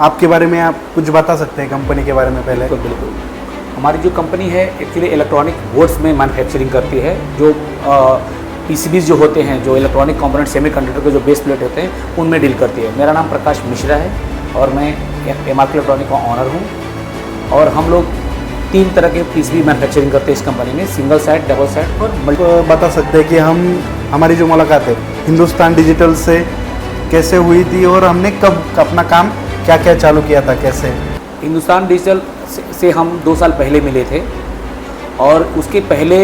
आपके बारे में आप कुछ बता सकते हैं कंपनी के बारे में पहले? बिल्कुल बिल्कुल। हमारी जो कंपनी है एक्चुअली इलेक्ट्रॉनिक बोर्ड्स में मैन्युफैक्चरिंग करती है। जो पीसीबीज जो होते हैं, जो इलेक्ट्रॉनिक कंपोनेंट सेमीकंडक्टर के जो बेस प्लेट होते हैं, उनमें डील करती है। मेरा नाम प्रकाश मिश्रा है और मैं एमआरके इलेक्ट्रॉनिक का ऑनर हूँ। और हम लोग 3 तरह के पीसीबी मैन्युफैक्चरिंग करते हैं इस कंपनी में, सिंगल साइड, डबल साइड और मल्टी। बता सकते हैं कि हमारी जो मुलाकात है हिंदुस्तान डिजिटल से कैसे हुई थी और हमने कब अपना काम क्या क्या चालू किया था, कैसे? हिंदुस्तान डिजिटल से हम 2 साल पहले मिले थे और उसके पहले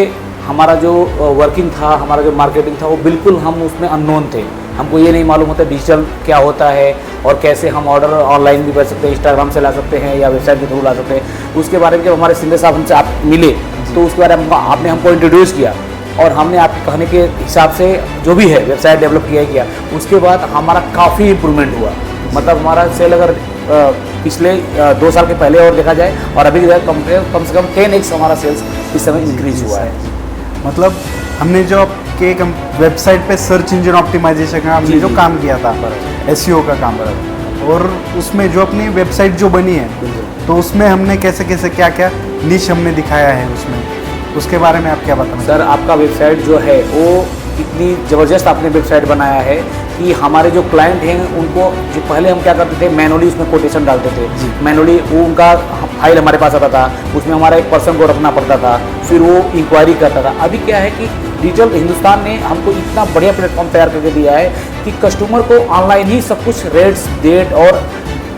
हमारा जो वर्किंग था, हमारा जो मार्केटिंग था, वो बिल्कुल हम उसमें अननोन थे। हमको ये नहीं मालूम होता डिजिटल क्या होता है और कैसे हम ऑर्डर ऑनलाइन भी कर सकते हैं, इंस्टाग्राम से ला सकते हैं या वेबसाइट के थ्रू ला सकते हैं। उसके बारे में जब हमारे सिंधे साहब हमसे आप मिले तो उसके बारे में आपने हमको इंट्रोड्यूस किया और हमने आपके कहने के हिसाब से जो भी है वेबसाइट डेवलप किया। उसके बाद हमारा काफ़ी इम्प्रूवमेंट हुआ। मतलब हमारा सेल अगर पिछले 2 साल के पहले और देखा जाए और अभी कम से कम 10x हमारा सेल्स इस समय इंक्रीज हुआ है। मतलब हमने जो आपके वेबसाइट पे सर्च इंजन ऑप्टिमाइजेशन का हमने जो काम किया था, एसईओ का काम, और उसमें जो अपनी वेबसाइट जो बनी है तो उसमें हमने कैसे कैसे क्या क्या निश हमने दिखाया है उसमें, उसके बारे में आप क्या बताना? सर आपका वेबसाइट जो है वो इतनी ज़बरदस्त आपने वेबसाइट बनाया है कि हमारे जो क्लाइंट हैं उनको, जो पहले हम क्या करते थे मैनुअली उसमें कोटेशन डालते थे, मैनुअली वो उनका फाइल हमारे पास आता था, उसमें हमारा एक पर्सन को रखना पड़ता था, फिर वो इंक्वायरी करता था। अभी क्या है कि डिजिटल हिंदुस्तान ने हमको इतना बढ़िया प्लेटफॉर्म तैयार करके दिया है कि कस्टमर को ऑनलाइन ही सब कुछ रेट्स, डेट और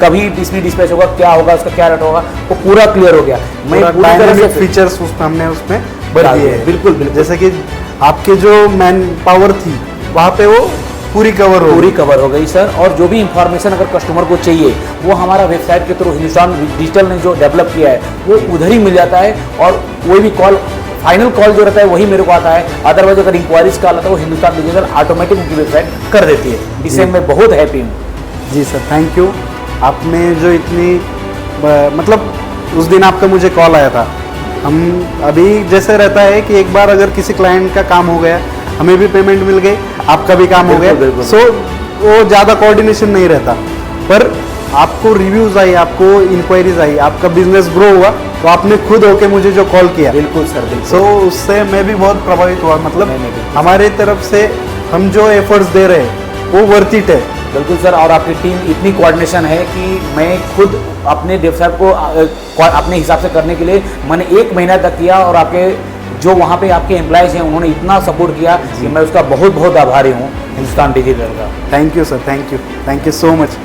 कभी डिस्पैच होगा, क्या होगा, उसका क्या रेट होगा, वो पूरा क्लियर हो गया। मैं पूरी तरह से फीचर्स हमने उसमें भर दिए हैं। बिल्कुल बिल्कुल। जैसे कि आपके जो मैन पावर थी वहाँ पे वो पूरी कवर हो गई सर। और जो भी इंफॉर्मेशन अगर कस्टमर को चाहिए वो हमारा वेबसाइट के थ्रू हिंदुस्तान डिजिटल ने जो डेवलप किया है वो उधर ही मिल जाता है। और कोई भी कॉल, फाइनल कॉल जो रहता है वही मेरे को आता है। अदरवाइज अगर इंक्वायरीज कॉल आता है वो हिंदुस्तान डिजिटल ऑटोमेटिक उनकी वेबसाइट कर देती है। इससे मैं बहुत हैप्पी हूँ। जी सर, थैंक यू। आपने जो इतनी मतलब उस दिन आपका मुझे कॉल आया था। हम अभी जैसे रहता है कि एक बार अगर किसी क्लाइंट का काम हो गया, हमें भी पेमेंट मिल गई, आपका भी काम हो गया, सो वो ज़्यादा कोऑर्डिनेशन नहीं रहता। पर आपको रिव्यूज़ आई, आपको इंक्वायरीज आई, आपका बिजनेस ग्रो हुआ तो आपने खुद होके मुझे जो कॉल किया, बिल्कुल सर, बिल्कुल। सो उससे मैं भी बहुत प्रभावित हुआ। मतलब हमारे तरफ से हम जो एफर्ट्स दे रहे हैं वो वर्थ इट है। बिल्कुल सर। और आपकी टीम इतनी कोऑर्डिनेशन है कि मैं खुद अपने वेबसाइट को अपने हिसाब से करने के लिए मैंने 1 महीना तक किया और आपके जो वहाँ पे आपके एम्प्लॉयज़ हैं उन्होंने इतना सपोर्ट किया कि मैं उसका बहुत बहुत आभारी हूँ हिंदुस्तान डिजिटल का। Thank you sir, thank you so much.